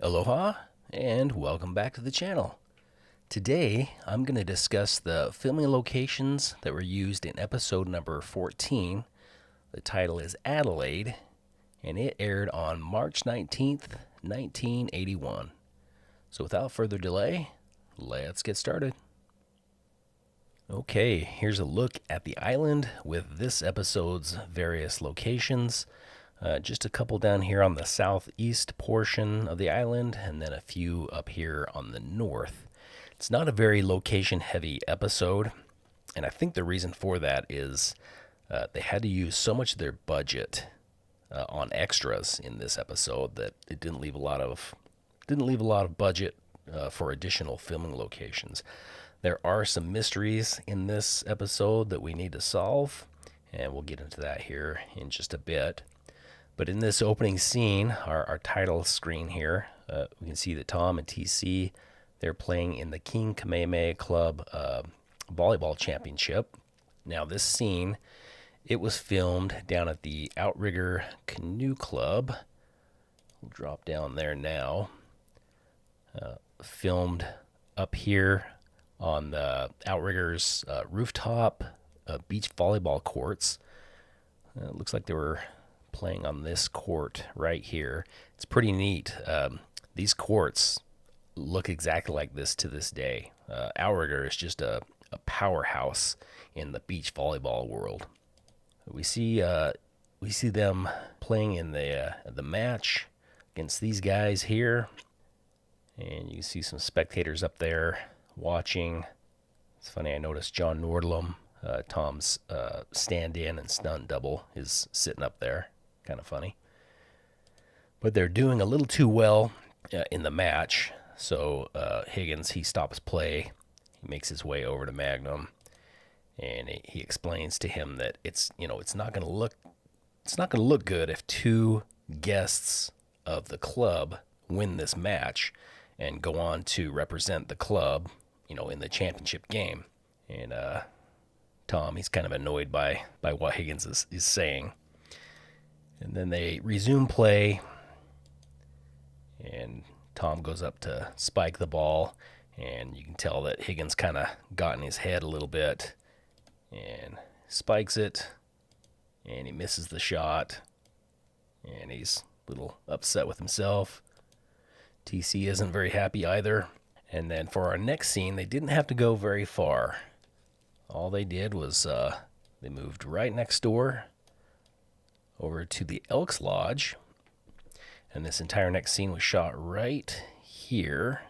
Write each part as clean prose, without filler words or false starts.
Aloha and welcome back to the channel. Today I'm going to discuss the filming locations that were used in episode number 14. The title is Adelaide and it aired on March 19th, 1981. So without further delay, let's get started. Okay, here's a look at the island with this episode's various locations. Just a couple down here on the southeast portion of the island, and then a few up here on the north. It's not a very location-heavy episode, and I think the reason for that is they had to use so much of their budget on extras in this episode that it didn't leave a lot of budget for additional filming locations. There are some mysteries in this episode that we need to solve, and we'll get into that here in just a bit. But in this opening scene, our title screen here, we can see that Tom and TC, they're playing in the King Kamehameha Club volleyball championship. Now this scene, it was filmed down at the Outrigger Canoe Club. We'll drop down there now. Filmed up here on the Outrigger's rooftop beach volleyball courts. It looks like they were playing on this court right here. It's pretty neat. These courts look exactly like this to this day. Outrigger is just a powerhouse in the beach volleyball world. We see them playing in the match against these guys here, and you can see some spectators up there watching. It's funny, I noticed John Nordlum, Tom's stand-in and stunt double, is sitting up there. Kind of funny. But they're doing a little too well in the match. So Higgins, he stops play. He makes his way over to Magnum, and he explains to him that it's not going to look good if two guests of the club win this match and go on to represent the club, in the championship game. And Tom, he's kind of annoyed by what Higgins is saying. And then they resume play, and Tom goes up to spike the ball, and you can tell that Higgins kind of got in his head a little bit, and spikes it, and he misses the shot, and he's a little upset with himself. TC isn't very happy either. And then for our next scene, they didn't have to go very far. All they did was they moved right next door over to the Elks Lodge, and this entire next scene was shot right here.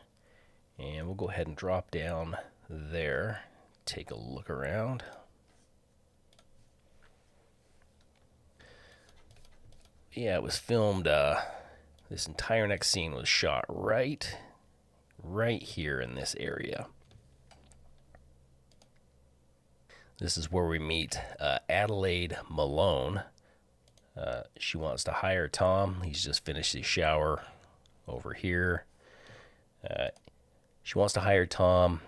And we'll go ahead and drop down there, take a look around. Yeah, it was filmed, this entire next scene was shot right here in this area. This is where we meet Adelaide Malone. She wants to hire Tom. He's just finished his shower over here. She wants to hire Tom.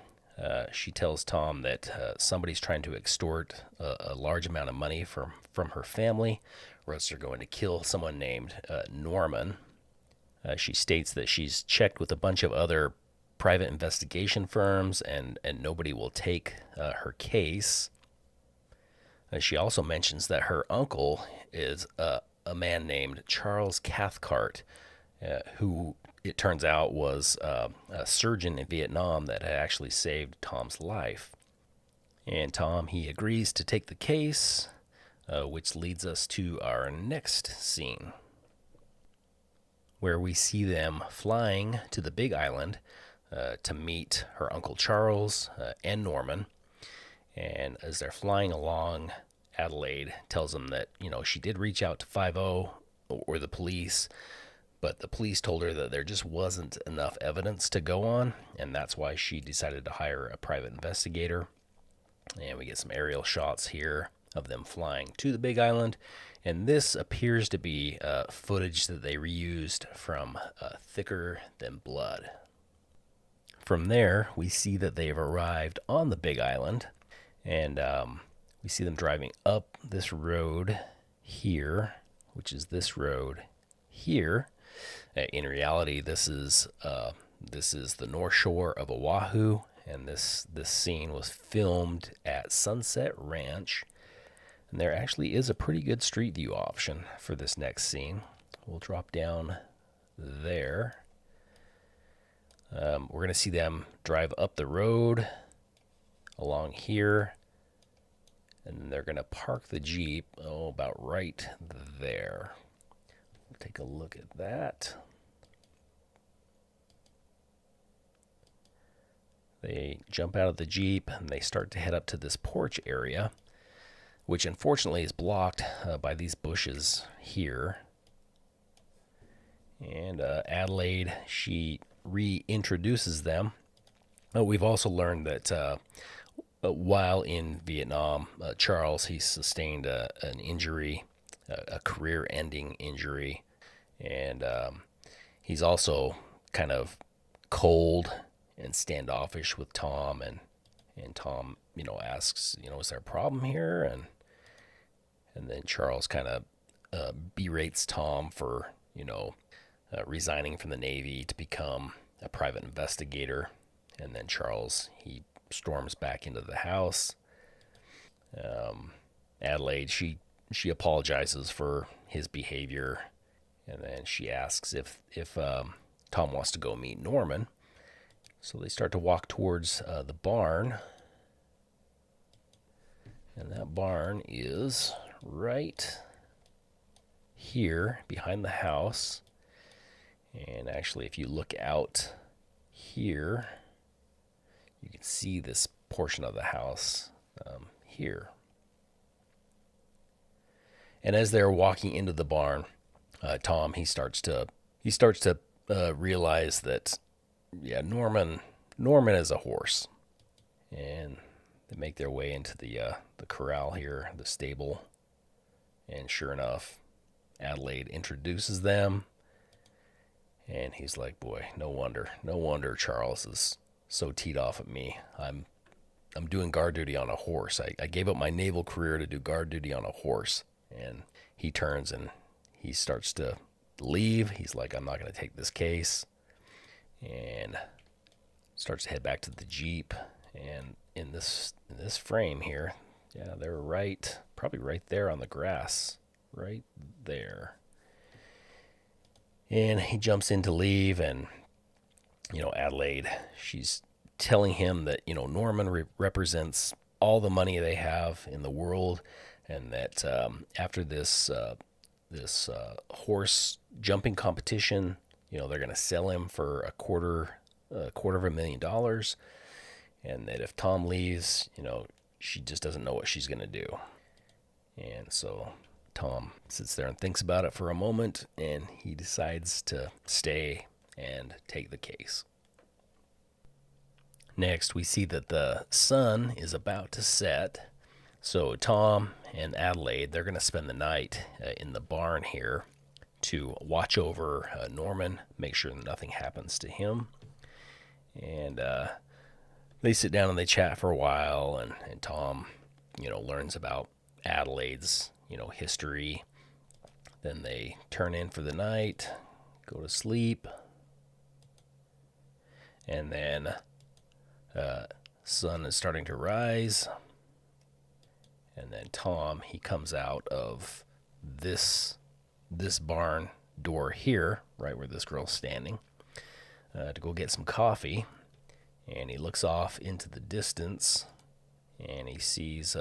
She tells Tom that somebody's trying to extort a large amount of money from her family, or else they're going to kill someone named Norman. She states that she's checked with a bunch of other private investigation firms, and nobody will take her case. She also mentions that her uncle is a man named Charles Cathcart, who it turns out was a surgeon in Vietnam that had actually saved Tom's life. And Tom, he agrees to take the case, which leads us to our next scene, where we see them flying to the Big Island to meet her Uncle Charles and Norman. And as they're flying along, Adelaide tells them that, she did reach out to 50 or the police, but the police told her that there just wasn't enough evidence to go on, and that's why she decided to hire a private investigator. And we get some aerial shots here of them flying to the Big Island, and this appears to be footage that they reused from Thicker Than Blood. From there, we see that they've arrived on the Big Island, and we see them driving up this road here, which is this road here, In reality, this is the North Shore of Oahu, and this scene was filmed at Sunset Ranch. And there actually is a pretty good street view option for this next scene. We'll drop down there. We're going to see them drive up the road along here, and then they're going to park the Jeep, about right there. We'll take a look at that. They jump out of the Jeep and they start to head up to this porch area, which unfortunately is blocked by these bushes here. And Adelaide, she reintroduces them. We've also learned that while in Vietnam, Charles, he sustained an injury, a career-ending injury, and he's also kind of cold and standoffish with Tom, and Tom, asks, is there a problem here? And then Charles kind of berates Tom for, resigning from the Navy to become a private investigator. And then Charles, he storms back into the house. Adelaide, she apologizes for his behavior, and then she asks if Tom wants to go meet Norman. So they start to walk towards the barn, and that barn is right here behind the house. And actually, if you look out here, you can see this portion of the house here. And as they're walking into the barn, Tom, he starts to realize that, Norman is a horse. And they make their way into the corral here, the stable. And sure enough, Adelaide introduces them. And he's like, boy, no wonder Charles is so teed off at me. I'm doing guard duty on a horse. I gave up my naval career to do guard duty on a horse. And he turns and he starts to leave. He's like, I'm not going to take this case. And starts to head back to the Jeep. And in this frame here, they're probably right there on the grass, right there. And he jumps in to leave, and Adelaide, she's telling him that Norman represents all the money they have in the world, and that after this horse jumping competition, they're going to sell him for a quarter of $1,000,000, and that if Tom leaves, she just doesn't know what she's going to do. And so Tom sits there and thinks about it for a moment, and he decides to stay and take the case. Next, we see that the sun is about to set. So Tom and Adelaide, they're going to spend the night in the barn here to watch over Norman, make sure nothing happens to him. And they sit down and they chat for a while, and Tom, learns about Adelaide's, history. Then they turn in for the night, go to sleep, and then sun is starting to rise. And then Tom, he comes out of this barn door here, right where this girl's standing, to go get some coffee. And he looks off into the distance, and he sees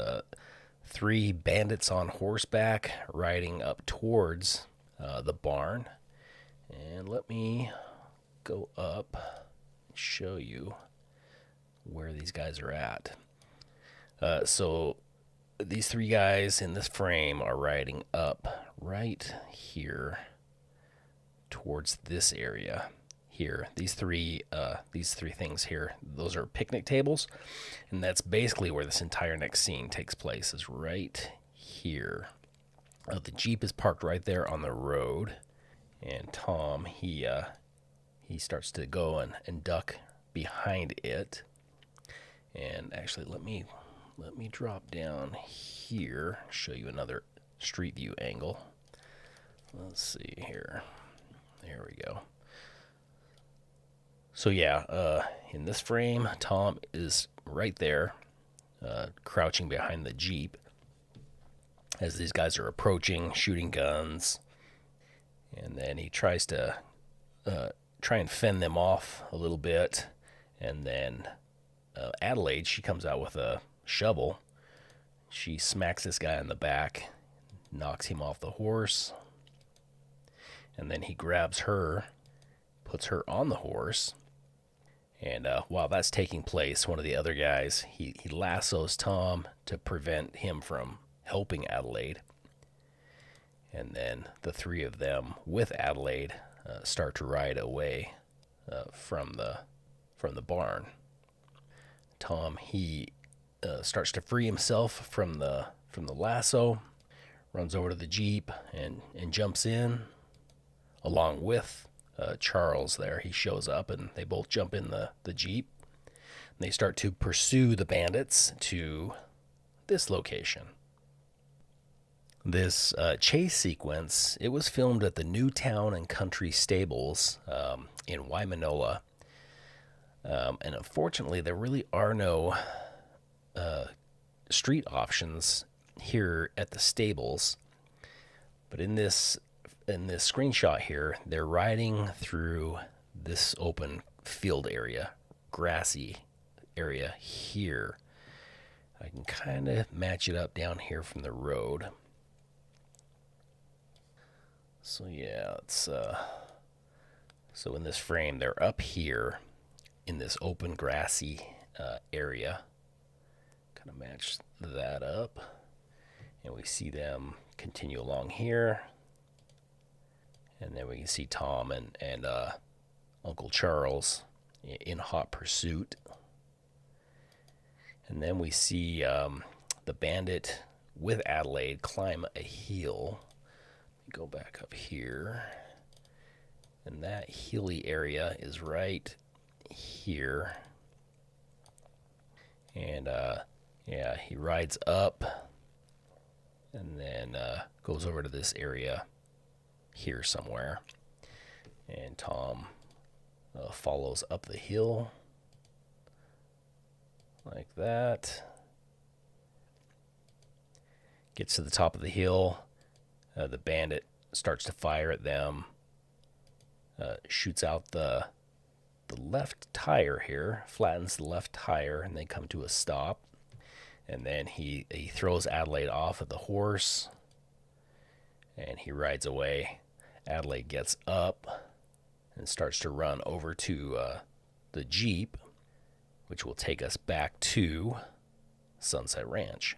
3 bandits on horseback riding up towards the barn. And let me go up and show you where these guys are at. So these 3 guys in this frame are riding up right here towards this area here. These three things here, those are picnic tables, and that's basically where this entire next scene takes place, is right here. The Jeep is parked right there on the road, and Tom, he starts to go and duck behind it. And actually, let me drop down here, show you another street view angle. Let's see here. There we go. So yeah, in this frame, Tom is right there, crouching behind the Jeep as these guys are approaching, shooting guns, and then he tries to try and fend them off a little bit, and then Adelaide, she comes out with a shovel. She smacks this guy in the back, knocks him off the horse, and then he grabs her, puts her on the horse. And while that's taking place, one of the other guys, he lassos Tom to prevent him from helping Adelaide. And then the three of them with Adelaide start to ride away from the barn. Tom, he starts to free himself from the lasso, runs over to the Jeep and jumps in along with Charles there. He shows up and they both jump in the Jeep. And they start to pursue the bandits to this location. This chase sequence, it was filmed at the New Town and Country Stables in Waimanola. And unfortunately, there really are no street options here at the stables. But in this screenshot here, they're riding through this open field area, grassy area here. I can kind of match it up down here from the road. So yeah, it's so in this frame, they're up here in this open grassy area. Kind of match that up, and we see them continue along here. And then we can see Tom and Uncle Charles in hot pursuit. And then we see the bandit with Adelaide climb a hill. Go back up here. And that hilly area is right here. And yeah, he rides up and then goes over to this area here somewhere, and Tom follows up the hill like that, gets to the top of the hill. The bandit starts to fire at them, shoots out the left tire here, flattens the left tire, and they come to a stop. And then he throws Adelaide off of the horse and he rides away. Adelaide gets up and starts to run over to the Jeep, which will take us back to Sunset Ranch.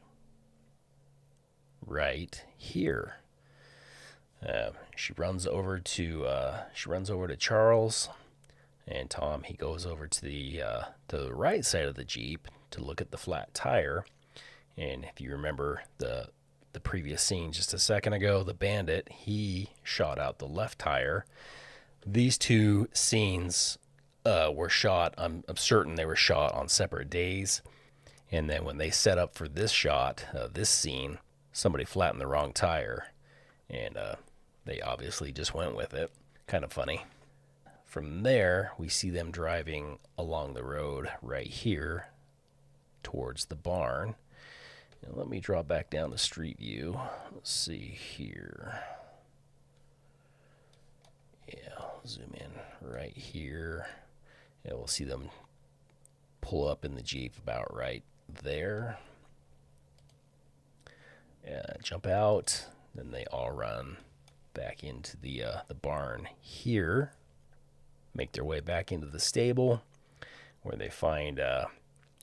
Right here. She runs over to Charles, and Tom, he goes over to the right side of the Jeep to look at the flat tire. And if you remember the previous scene just a second ago, the bandit, he shot out the left tire. These two scenes were shot, I'm certain they were shot on separate days. And then when they set up for this shot, this scene, somebody flattened the wrong tire. And they obviously just went with it. Kind of funny. From there, we see them driving along the road right here towards the barn. And let me draw back down the street view. Let's see here. Yeah, I'll zoom in right here. And we'll see them pull up in the Jeep about right there. Jump out. Then they all run back into the barn here. Make their way back into the stable, where they find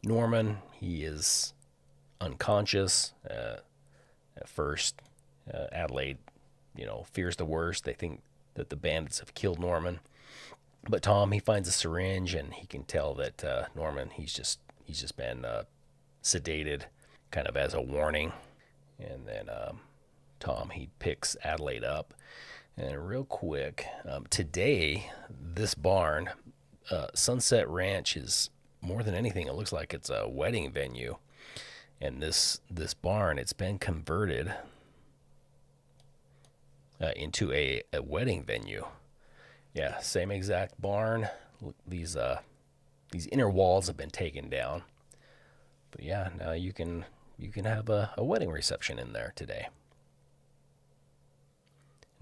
Norman. He is unconscious. At first, Adelaide, fears the worst. They think that the bandits have killed Norman. But Tom, he finds a syringe, and he can tell that Norman, he's just been sedated, kind of as a warning. And then Tom, he picks Adelaide up. And real quick, today, this barn, Sunset Ranch, is more than anything, it looks like it's a wedding venue. And this barn, it's been converted into a wedding venue. Yeah, same exact barn. These inner walls have been taken down. But yeah, now you can have a wedding reception in there today.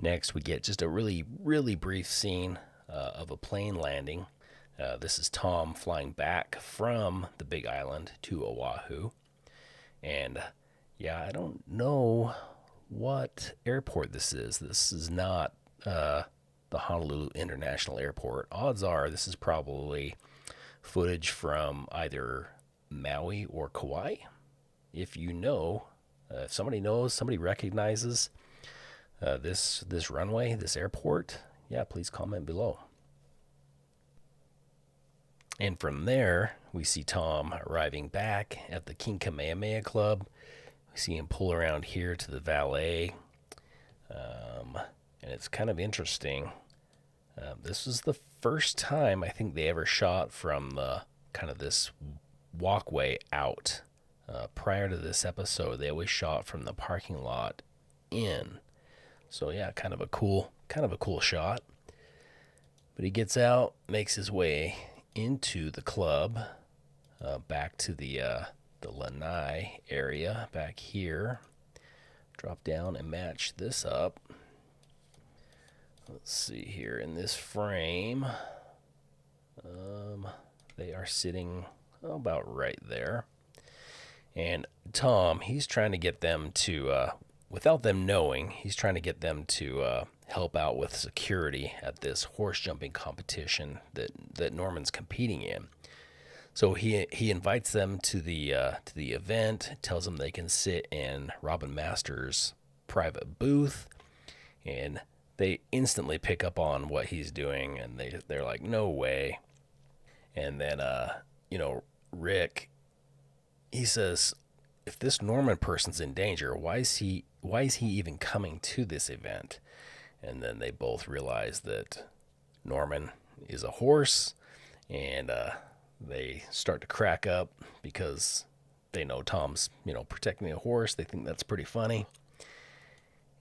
Next, we get just a really, really brief scene of a plane landing. This is Tom flying back from the Big Island to Oahu. And yeah, I don't know what airport this is. This is not the Honolulu International Airport. Odds are this is probably footage from either Maui or Kauai. If you know, if somebody knows, somebody recognizes this runway, this airport, yeah, please comment below. And from there, we see Tom arriving back at the King Kamehameha Club. We see him pull around here to the valet. And it's kind of interesting. This was the first time I think they ever shot from the kind of this walkway out. Prior to this episode, they always shot from the parking lot in. So yeah, kind of a cool shot. But he gets out, makes his way into the club, back to the lanai area back here. Drop down and match this up. Let's see here in this frame. They are sitting about right there. And Tom, he's trying to get them to, without them knowing, he's trying to get them to help out with security at this horse jumping competition that Norman's competing in. So he invites them to the event, tells them they can sit in Robin Masters' private booth, and they instantly pick up on what he's doing, and they're like, no way. And then Rick, he says, if this Norman person's in danger, why is he even coming to this event? And then they both realize that Norman is a horse, and they start to crack up because they know Tom's, protecting a horse. They think that's pretty funny.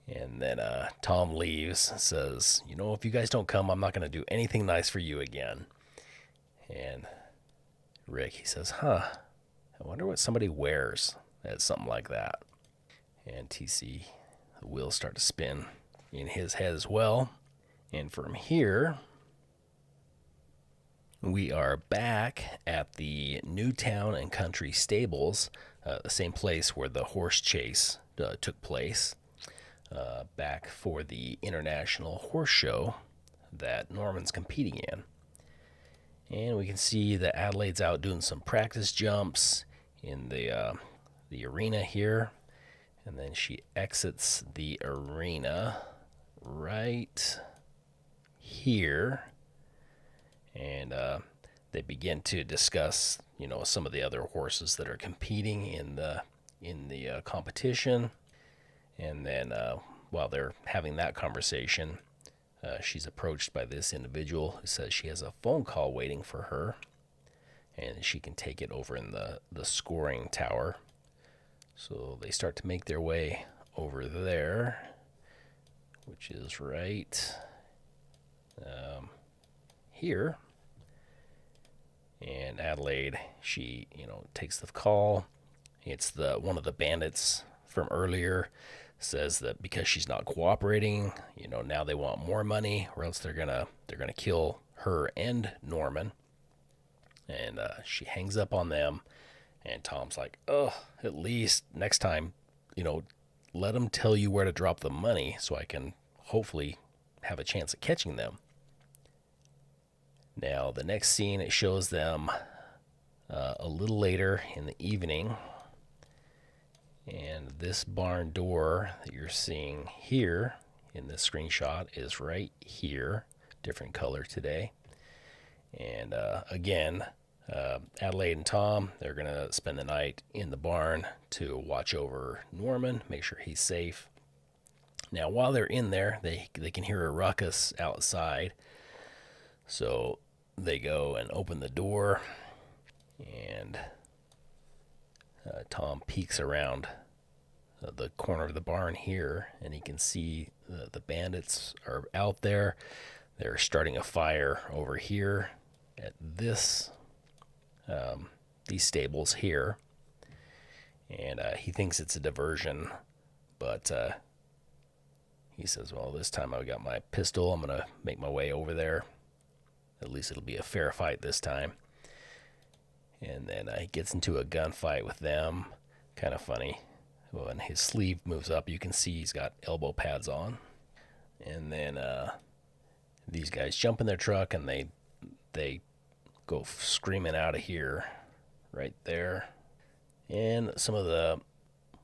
And then Tom leaves, says, if you guys don't come, I'm not going to do anything nice for you again. And Rick, he says, I wonder what somebody wears at something like that. And TC, the wheels start to spin in his head as well. And from here, we are back at the Newtown and Country Stables, the same place where the horse chase took place, back for the International Horse Show that Norman's competing in. And we can see that Adelaide's out doing some practice jumps in the arena here. And then she exits the arena right here. And they begin to discuss, some of the other horses that are competing in the competition. And then while they're having that conversation, she's approached by this individual who says she has a phone call waiting for her, and she can take it over in the scoring tower. So they start to make their way over there, which is right here. And Adelaide, she, takes the call. It's one of the bandits from earlier, says that because she's not cooperating, now they want more money, or else they're gonna kill her and Norman. And she hangs up on them. And Tom's like, at least next time, let them tell you where to drop the money so I can hopefully have a chance at catching them. Now, the next scene, it shows them a little later in the evening. And this barn door that you're seeing here in this screenshot is right here. Different color today. And again, Adelaide and Tom, they're going to spend the night in the barn to watch over Norman, make sure he's safe. Now, while they're in there, they can hear a ruckus outside. So they go and open the door, and Tom peeks around the corner of the barn here, and he can see the bandits are out there. They're starting a fire over here at these stables here, and he thinks it's a diversion, but he says, well, this time I got my pistol. I'm going to make my way over there. At least it'll be a fair fight this time. And then he gets into a gunfight with them. Kind of funny. When his sleeve moves up, you can see he's got elbow pads on. And then these guys jump in their truck and they go screaming out of here right there. And some of the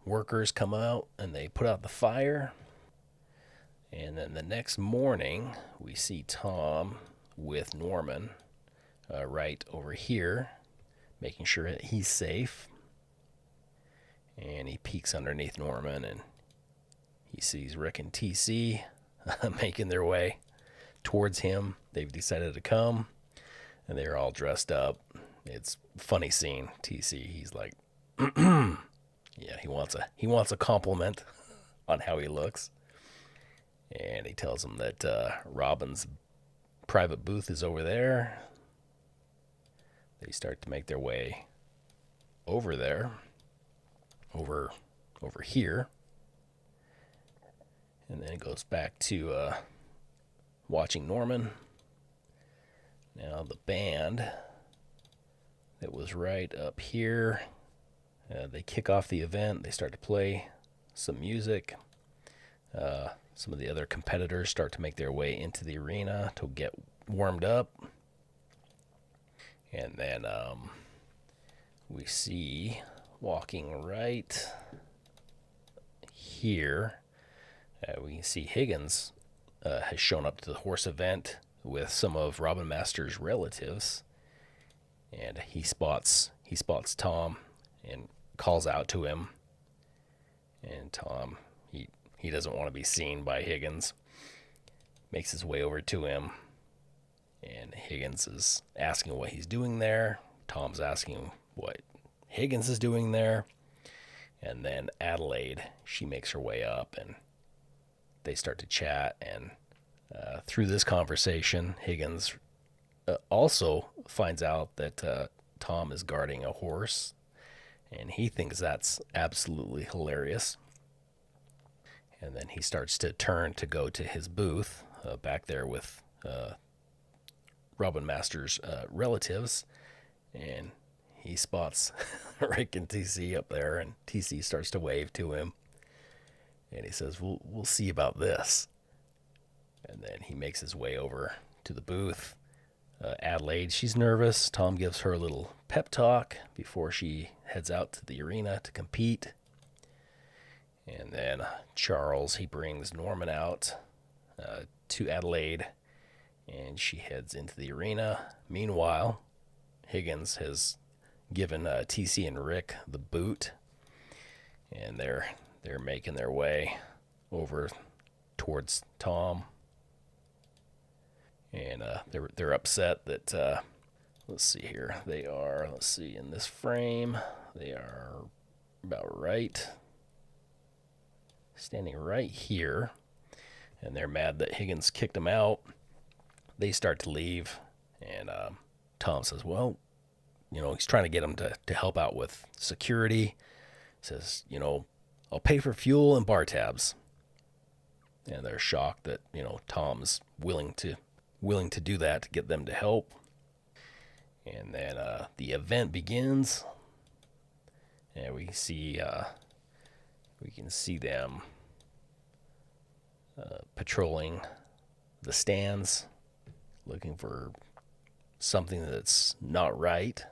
workers come out and they put out the fire. And then the next morning, we see Tom with Norman right over here, making sure that he's safe. And he peeks underneath Norman, and he sees Rick and TC making their way towards him. They've decided to come, and they're all dressed up. It's a funny scene. TC, he's like, yeah, he wants a compliment on how he looks. And he tells him that Robin's private booth is over there. They start to make their way over there, over here. And then it goes back to watching Norman. Now the band that was right up here, they kick off the event. They start to play some music. Some of the other competitors start to make their way into the arena to get warmed up. And then we see walking right here, we can see Higgins has shown up to the horse event with some of Robin Masters' relatives. And he spots Tom and calls out to him. And Tom, he doesn't want to be seen by Higgins. Makes his way over to him. And Higgins is asking what he's doing there. Tom's asking what Higgins is doing there. And then Adelaide, she makes her way up and they start to chat. And through this conversation, Higgins also finds out that Tom is guarding a horse. And he thinks that's absolutely hilarious. And then he starts to turn to go to his booth back there with Robin Masters' relatives. And he spots Rick and TC up there, and TC starts to wave to him. And he says, we'll see about this. And then he makes his way over to the booth. Adelaide, she's nervous. Tom gives her a little pep talk before she heads out to the arena to compete. And then Charles, he brings Norman out to Adelaide, and she heads into the arena. Meanwhile, Higgins has given TC and Rick the boot, and they're making their way over towards Tom. And they're upset that let's see here. Let's see, in this frame, they are about right, standing right here, and they're mad that Higgins kicked him out. They start to leave, and Tom says, well, he's trying to get him to help out with security. Says, I'll pay for fuel and bar tabs. And they're shocked that, Tom's willing to do that to get them to help. And then the event begins, and we can see them patrolling the stands, looking for something that's not right.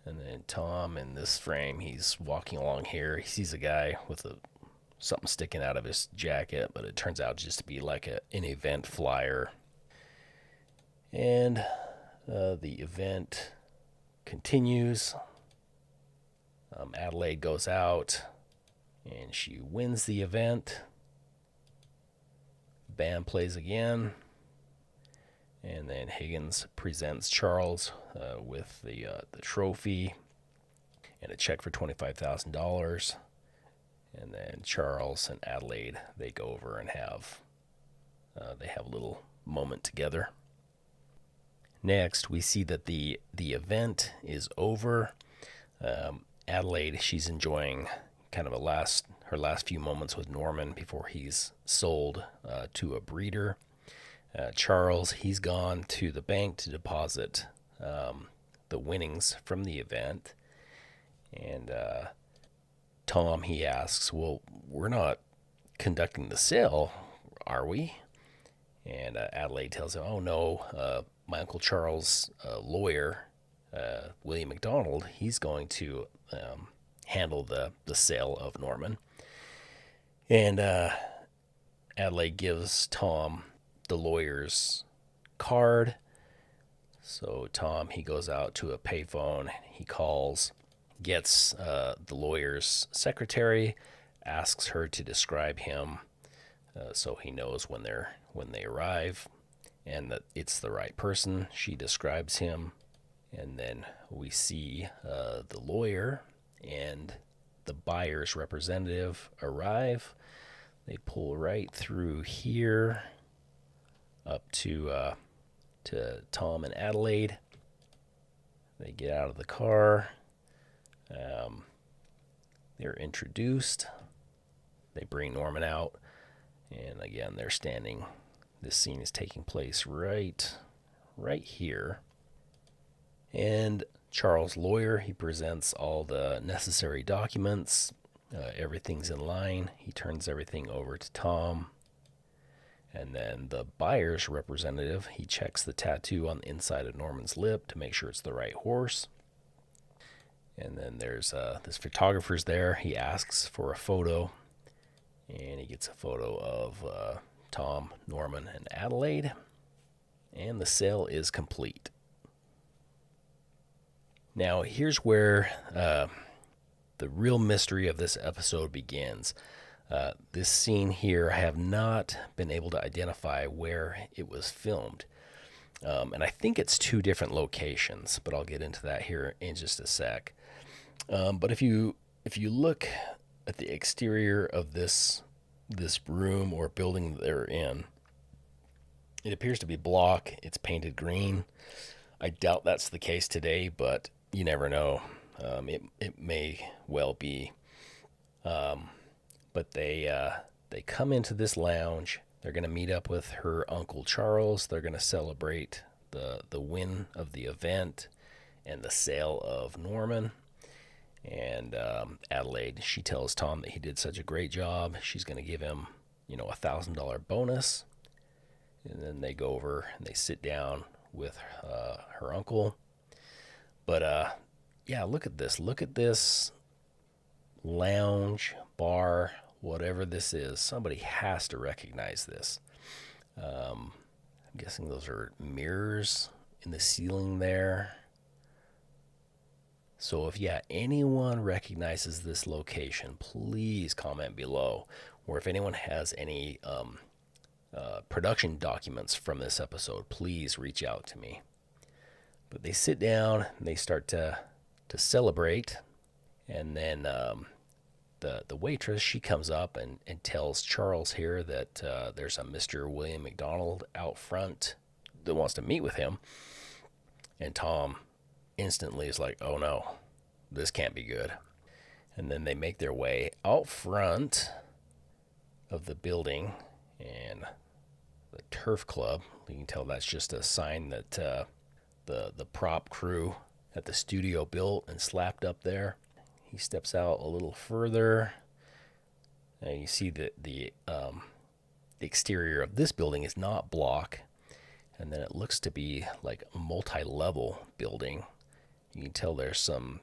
And then Tom, in this frame, he's walking along here. He sees a guy with something sticking out of his jacket, but it turns out just to be like an event flyer. And the event continues. Adelaide goes out, and she wins the event. Band plays again. And then Higgins presents Charles with the trophy and a check for $25,000. And then Charles and Adelaide, they go over and have a little moment together. Next, we see that the event is over. Adelaide, she's enjoying kind of her last few moments with Norman before he's sold to a breeder. Charles, he's gone to the bank to deposit the winnings from the event. And Tom, he asks, well, we're not conducting the sale, are we? And Adelaide tells him, oh, no, my Uncle Charles' lawyer, William McDonald, he's going to handle the sale of Norman. And Adelaide gives Tom the lawyer's card. So Tom, he goes out to a payphone, he calls, gets the lawyer's secretary, asks her to describe him so he knows when they arrive and that it's the right person. She describes him, and then we see the lawyer and the buyer's representative arrive. They pull right through here up to Tom and Adelaide. They get out of the car. They're introduced. They bring Norman out. And again, they're standing. This scene is taking place right here. And Charles' lawyer, he presents all the necessary documents. Everything's in line. He turns everything over to Tom. And then the buyer's representative, he checks the tattoo on the inside of Norman's lip to make sure it's the right horse. And then there's this photographer's there. He asks for a photo, and he gets a photo of Tom, Norman, and Adelaide. And the sale is complete. Now, here's where the real mystery of this episode begins. This scene here, I have not been able to identify where it was filmed. And I think it's 2 different locations, but I'll get into that here in just a sec. But if you look at the exterior of this room or building that they're in, it appears to be block. It's painted green. I doubt that's the case today, but you never know. It may well be. But they come into this lounge. They're going to meet up with her Uncle Charles. They're going to celebrate the win of the event and the sale of Norman. And Adelaide, she tells Tom that he did such a great job. She's going to give him, $1,000 bonus. And then they go over and they sit down with her uncle. But yeah, look at this. Look at this lounge, bar, whatever this is. Somebody has to recognize this. I'm guessing those are mirrors in the ceiling there. So if anyone recognizes this location, please comment below. Or if anyone has any production documents from this episode, please reach out to me. But they sit down and they start to celebrate. And then the waitress, she comes up and tells Charles here that there's a Mr. William McDonald out front that wants to meet with him. And Tom instantly is like, oh no, this can't be good. And then they make their way out front of the building, and the turf club, you can tell that's just a sign that the prop crew at the studio built and slapped up there. He steps out a little further, and you see that the exterior of this building is not block. And then it looks to be like a multi-level building. You can tell there's some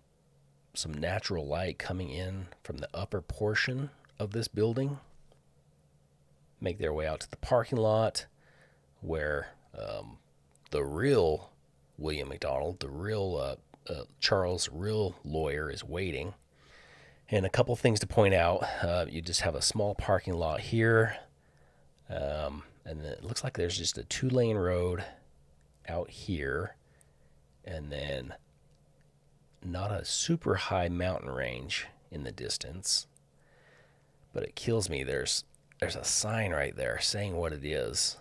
natural light coming in from the upper portion of this building. Make their way out to the parking lot where the real William McDonald, the real Charles' real lawyer, is waiting. And a couple things to point out. You just have a small parking lot here. And then it looks like there's just a 2-lane road out here. And then not a super high mountain range in the distance. but it kills me. There's a sign right there saying what it is,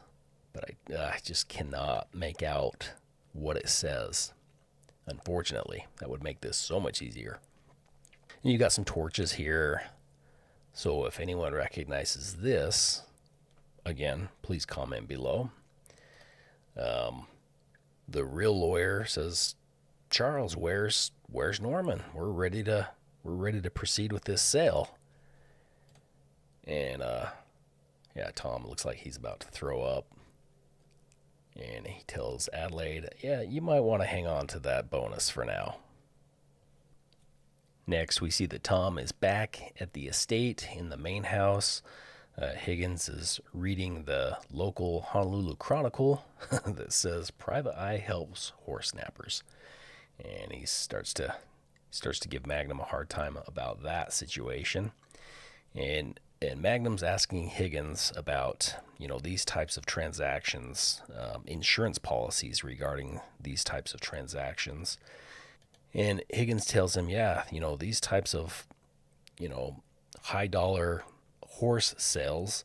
but I just cannot make out what it says. Unfortunately, that would make this so much easier. And you got some torches here. So if anyone recognizes this, again, please comment below. The real lawyer says, Charles, where's Norman? We're ready to proceed with this sale. And yeah, Tom looks like he's about to throw up. And he tells Adelaide, yeah, you might want to hang on to that bonus for now. Next, we see that Tom is back at the estate in the main house. Higgins is reading the local Honolulu Chronicle that says Private Eye helps horse snappers. And he starts to give Magnum a hard time about that situation. And Magnum's asking Higgins about, these types of transactions, insurance policies regarding these types of transactions. And Higgins tells him, yeah, these types of, high dollar horse sales,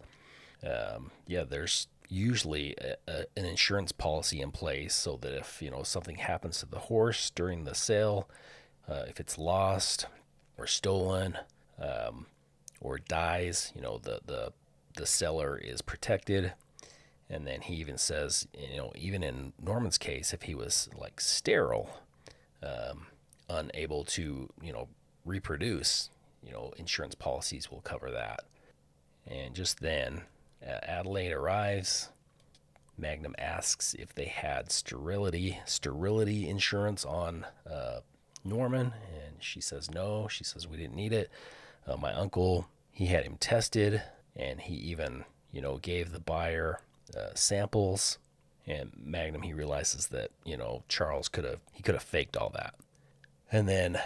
yeah, there's usually an insurance policy in place so that if, something happens to the horse during the sale, if it's lost or stolen, or dies, the seller is protected. And then he even says, even in Norman's case, if he was like sterile, unable to, reproduce, insurance policies will cover that. And just then, Adelaide arrives. Magnum asks if they had sterility insurance on Norman, and she says no. She says we didn't need it. My uncle, he had him tested, and he even, gave the buyer samples. And Magnum, he realizes that, Charles could have faked all that. And then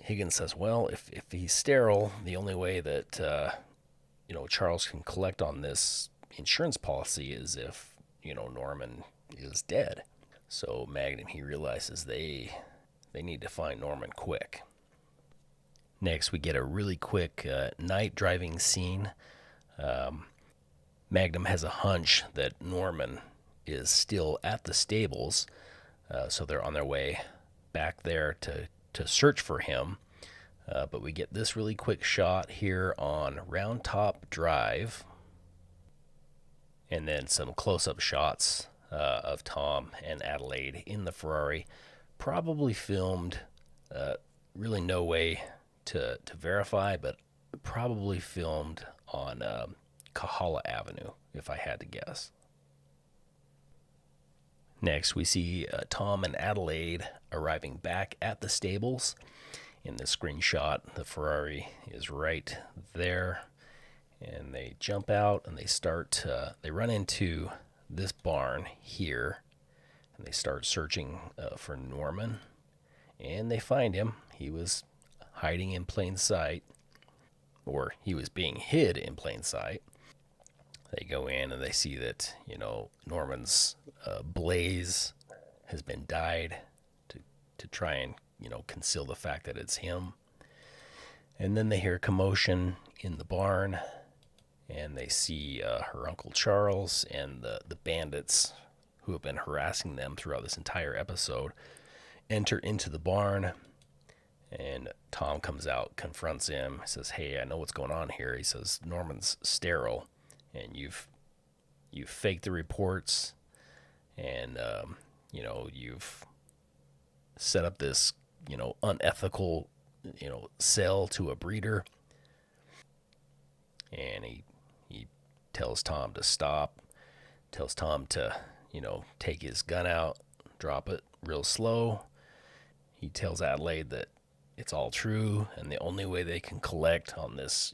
Higgins says, well, if he's sterile, the only way that, Charles can collect on this insurance policy is if, Norman is dead. So Magnum, he realizes they need to find Norman quick. Next, we get a really quick night driving scene. Magnum has a hunch that Norman is still at the stables, so they're on their way back there to search for him. But we get this really quick shot here on Round Top Drive, and then some close-up shots of Tom and Adelaide in the Ferrari, probably filmed, really no way to verify, but probably filmed on Kahala Avenue, if I had to guess. Next, we see Tom and Adelaide arriving back at the stables. In the screenshot, the Ferrari is right there, and they jump out and they run into this barn here, and they start searching for Norman, and they find him. He was hiding in plain sight, or he was being hid in plain sight. They go in and they see that, Norman's blaze has been dyed to try and, conceal the fact that it's him. And then they hear commotion in the barn, and they see her Uncle Charles and the bandits who have been harassing them throughout this entire episode enter into the barn. And Tom comes out, confronts him, says, hey, I know what's going on here. He says, Norman's sterile, and you've faked the reports, and, you've set up this, unethical, sale to a breeder. And he tells Tom to stop, tells Tom to, take his gun out, drop it real slow. He tells Adelaide that it's all true, and the only way they can collect on this,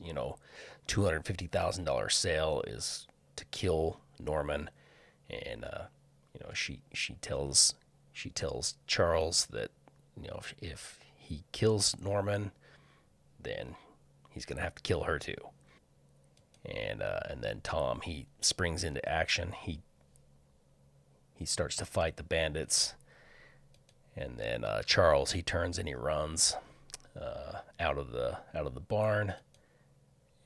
$250,000 sale is to kill Norman. And she tells Charles that, if he kills Norman, then he's gonna have to kill her too. And then Tom, he springs into action. He starts to fight the bandits, and then Charles, he turns and he runs out of the barn,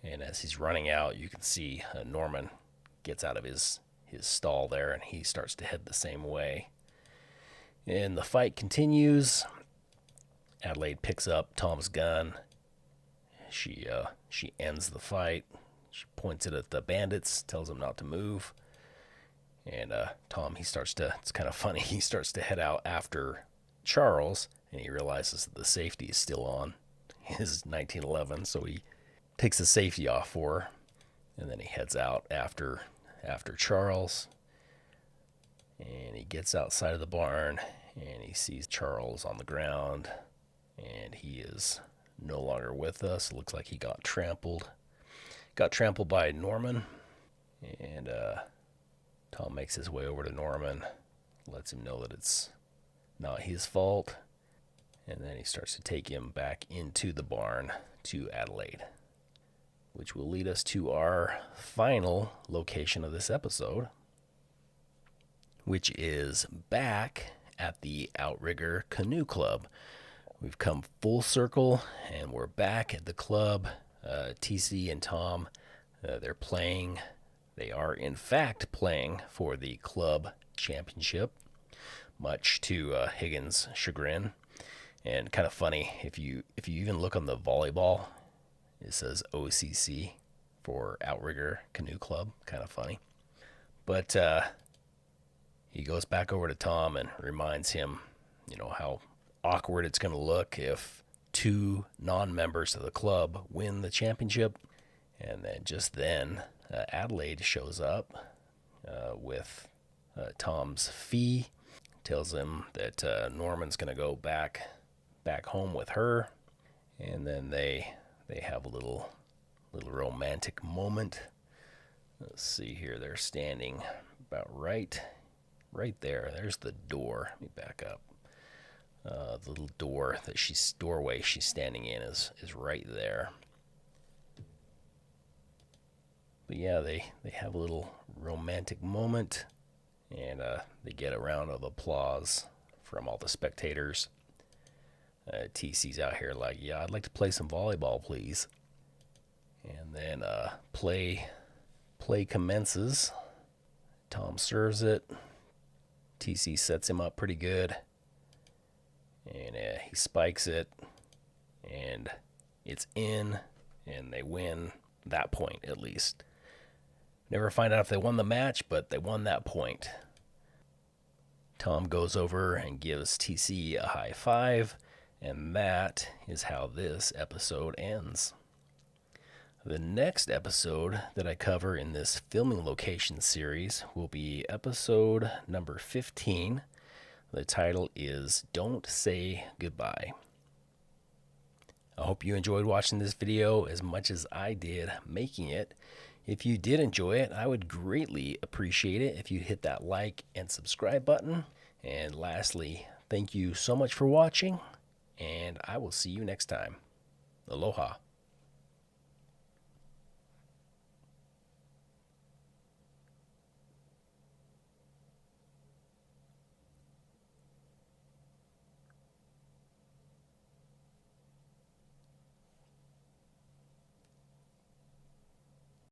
And as he's running out, you can see Norman gets out of his stall there, and he starts to head the same way. And the fight continues. Adelaide picks up Tom's gun. She ends the fight. She points it at the bandits, tells them not to move. And Tom, it's kind of funny, he starts to head out after Charles, and he realizes that the safety is still on his 1911, so he takes the safety off for her, and then he heads out after Charles. And he gets outside of the barn, and he sees Charles on the ground, and he is no longer with us. It looks like he got trampled by Norman. And Tom makes his way over to Norman, lets him know that it's not his fault, and then he starts to take him back into the barn to Adelaide, which will lead us to our final location of this episode, which is back at the Outrigger Canoe Club. We've come full circle, and we're back at the club. TC and Tom, they're playing. They are, in fact, playing for the club championship, much to Higgins' chagrin. And kind of funny, if you even look on the volleyball, it says OCC for Outrigger Canoe Club. Kind of funny. But he goes back over to Tom and reminds him, how awkward it's going to look if two non-members of the club win the championship. And then Adelaide shows up with Tom's fee, tells him that Norman's going to go back home with her, and then they have a little romantic moment. Let's see here. They're standing about right there. There's the door. Let me back up. The little doorway she's standing in is right there. But yeah, they have a little romantic moment, and they get a round of applause from all the spectators. TC's out here like, yeah, I'd like to play some volleyball, please. And then play commences. Tom serves it. TC sets him up pretty good, and he spikes it, and it's in, and they win that point at least. Never find out if they won the match, but they won that point. Tom goes over and gives TC a high five, and that is how this episode ends. The next episode that I cover in this filming location series will be episode number 15. The title is Don't Say Goodbye. I hope you enjoyed watching this video as much as I did making it. If you did enjoy it, I would greatly appreciate it if you'd hit that like and subscribe button. And lastly, thank you so much for watching, and I will see you next time. Aloha.